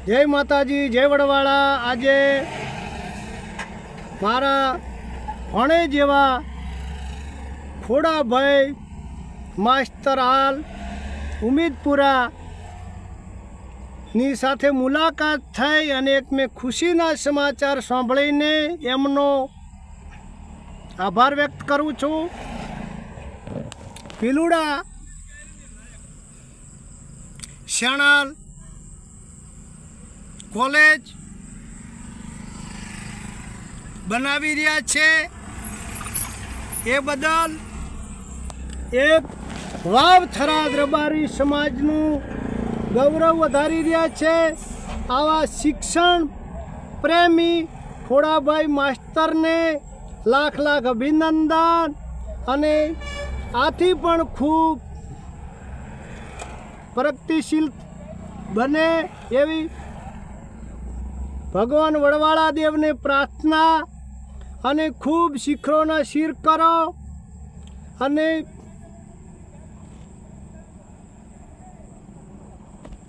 જય માતાજી, જય વડવાળા। આજે મારા ભણે જેવા ખોડાભાઈ માસ્તર હાલ ઉમેદપુરાની સાથે મુલાકાત થઈ અને એક મેં ખુશીના સમાચાર સાંભળીને એમનો આભાર વ્યક્ત કરું છું। ભીલુડા શેણાલ કોલેજ બનાવી રહ્યા છે એ બદલ એક વાવ થરાદ રબારી સમાજનું ગૌરવ વધારી રહ્યા છે। આવા શિક્ષણ પ્રેમી ખોડાભાઈ માસ્તરને લાખ લાખ અભિનંદન અને આથી પણ ખૂબ પ્રગતિશીલ બને એવી ભગવાન વડવાળા દેવને પ્રાર્થના અને ખૂબ શિખરોના શિર કરો અને